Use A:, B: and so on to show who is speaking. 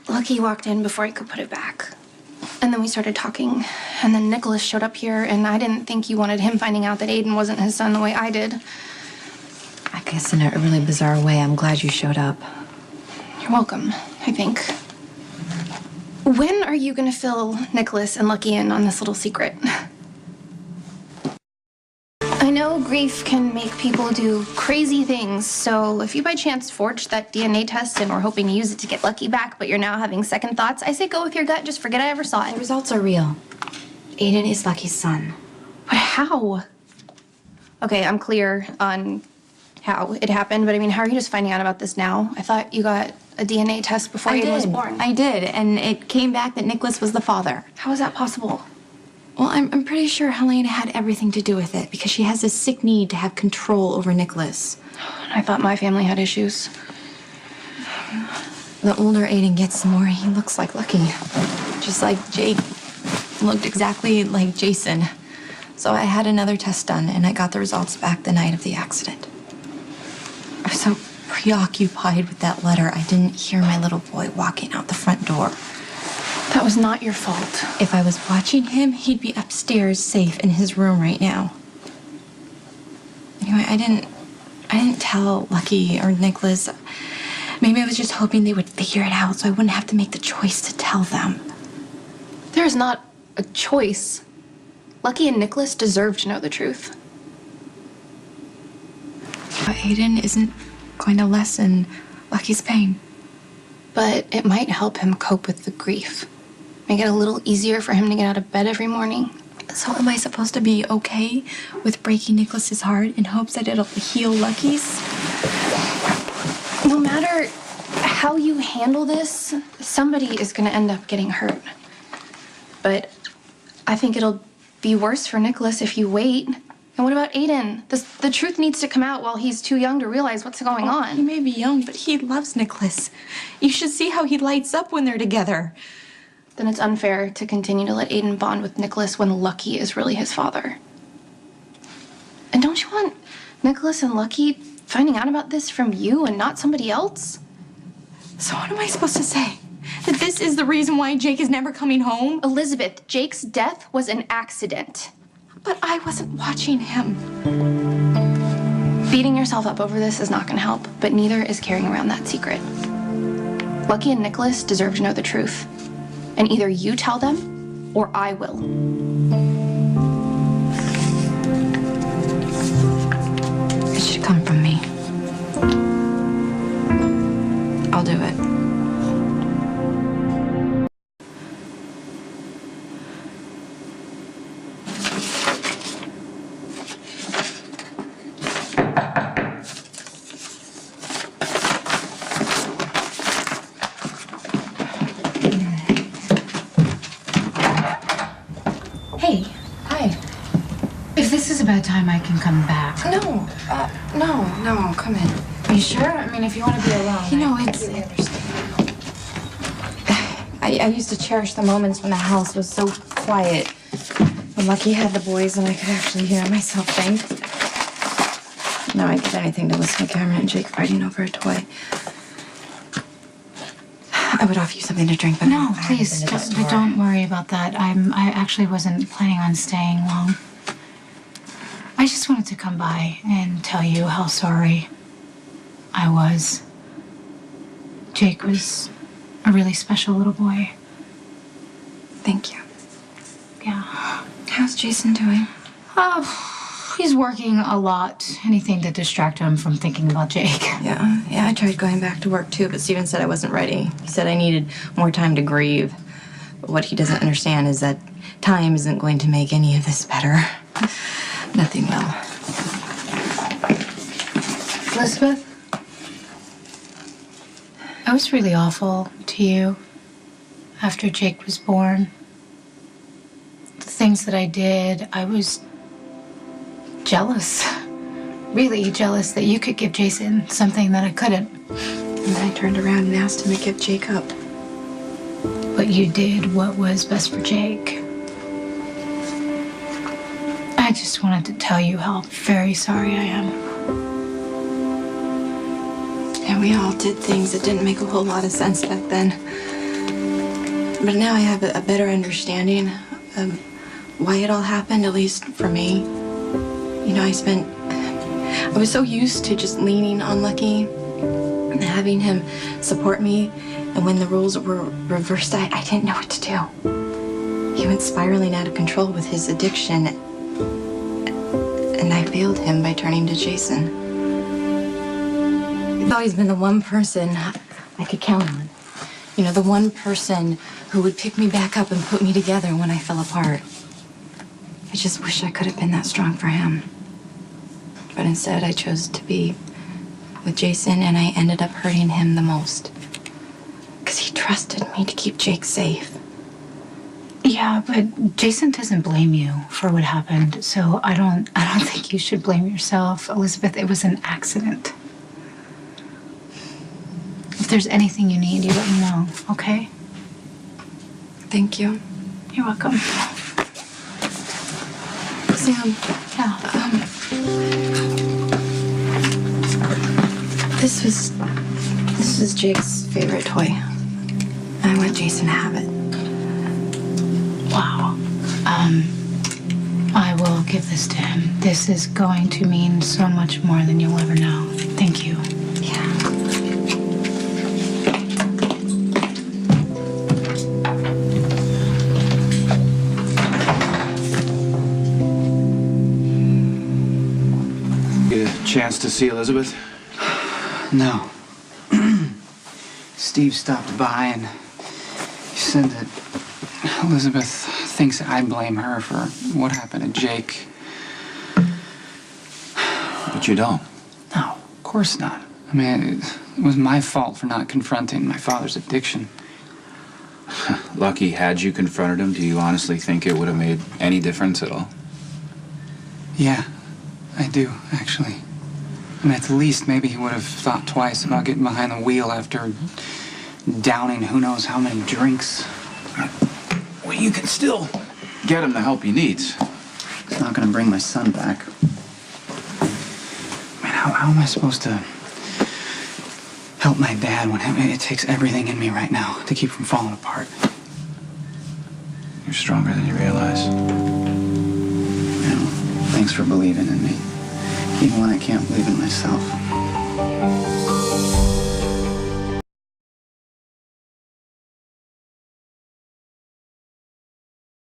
A: Lucky walked in before I could put it back. And then we started talking. And then Nikolas showed up here, and I didn't think you wanted him finding out that Aiden wasn't his son the way I did.
B: I guess in a really bizarre way, I'm glad you showed up.
A: You're welcome, I think. When are you gonna fill Nikolas and Lucky in on this little secret? I know grief can make people do crazy things, so if you by chance forged that DNA test and were hoping to use it to get Lucky back, but you're now having second thoughts, I say go with your gut, just forget I ever saw it.
B: The results are real. Aiden is Lucky's son.
A: But how? Okay, I'm clear on how it happened, but I mean, how are you just finding out about this now? I thought you got a DNA test before Aiden was born.
B: I did, and it came back that Nikolas was the father.
A: How is that possible?
B: Well, I'm pretty sure Helena had everything to do with it because she has this sick need to have control over Nikolas.
A: I thought my family had issues.
B: The older Aiden gets, the more he looks like Lucky. Just like Jake looked exactly like Jason. So I had another test done, and I got the results back the night of the accident. I was so preoccupied with that letter, I didn't hear my little boy walking out the front door.
A: That was not your fault.
B: If I was watching him, he'd be upstairs safe in his room right now. Anyway, I didn't tell Lucky or Nikolas. Maybe I was just hoping they would figure it out so I wouldn't have to make the choice to tell them.
A: There's not a choice. Lucky and Nikolas deserve to know the truth.
B: But Aiden isn't going to lessen Lucky's pain.
A: But it might help him cope with the grief. Make it a little easier for him to get out of bed every morning.
B: So am I supposed to be okay with breaking Nikolas's heart in hopes that it'll heal Lucky's?
A: No matter how you handle this, somebody is going to end up getting hurt. But I think it'll be worse for Nikolas if you wait. And what about Aiden? The truth needs to come out while he's too young to realize what's going on.
B: He may be young, but he loves Nikolas. You should see how he lights up when they're together.
A: Then it's unfair to continue to let Aiden bond with Nikolas when Lucky is really his father. And don't you want Nikolas and Lucky finding out about this from you and not somebody else?
B: So what am I supposed to say? That this is the reason why Jake is never coming home?
A: Elizabeth, Jake's death was an accident.
B: But I wasn't watching him.
A: Beating yourself up over this is not going to help, but neither is carrying around that secret. Lucky and Nikolas deserve to know the truth. And either you tell them, or I will.
B: It should come from me. I'll do it.
C: Hey, hi. If this is a bad time, I can come back.
B: No, come in.
C: Are you sure? I mean, if you want to be alone.
B: You know,
C: I
B: it's...
C: completely understand.
B: I used to cherish the moments when the house was so quiet. When Lucky had the boys and I could actually hear myself think. Now I'd give anything to listen to Cameron and Jake fighting over a toy. I would offer you something to drink, but
C: No, please, don't worry about that. I actually wasn't planning on staying long. I just wanted to come by and tell you how sorry I was. Jake was a really special little boy.
B: Thank you.
C: Yeah.
B: How's Jason doing?
C: He's working a lot. Anything to distract him from thinking about Jake.
B: Yeah, I tried going back to work too, but Steven said I wasn't ready. He said I needed more time to grieve. But what he doesn't understand is that time isn't going to make any of this better. Nothing will.
C: Elizabeth? I was really awful to you after Jake was born. The things that I did, I was jealous. Really jealous that you could give Jason something that I couldn't.
B: And I turned around and asked him to give Jake up.
C: But you did what was best for Jake. I just wanted to tell you how very sorry I am.
B: And we all did things that didn't make a whole lot of sense back then. But now I have a better understanding of why it all happened, at least for me. You know, I was so used to just leaning on Lucky and having him support me. And when the roles were reversed, I didn't know what to do. He went spiraling out of control with his addiction. And I failed him by turning to Jason. He's always been the one person I could count on. You know, the one person who would pick me back up and put me together when I fell apart. I just wish I could have been that strong for him. But instead, I chose to be with Jason, and I ended up hurting him the most. Because he trusted me to keep Jake safe.
C: Yeah, but Jason doesn't blame you for what happened, so I don't think you should blame yourself. Elizabeth, it was an accident. If there's anything you need, you let me know, okay?
B: Thank you.
C: You're welcome.
B: Sam.
C: Yeah.
B: This was Jake's favorite toy. I want Jason to have it.
C: Wow. I will give this to him. This is going to mean so much more than you'll ever know. Thank you.
B: Yeah.
D: Get a chance to see Elizabeth?
E: No. Steve stopped by and he said that Elizabeth thinks I blame her for what happened to Jake.
D: But you don't.
E: No, of course not. I mean, it was my fault for not confronting my father's addiction.
D: Lucky, had you confronted him, do you honestly think it would have made any difference at all?
E: Yeah, I do, actually. I mean, at the least, maybe he would have thought twice about getting behind the wheel after downing who knows how many drinks.
D: Well, you can still get him the help he needs.
E: It's not gonna bring my son back. Man, how am I supposed to help my dad when it takes everything in me right now to keep from falling apart?
D: You're stronger than you realize.
E: You know, thanks for believing in me, even when I can't believe in myself.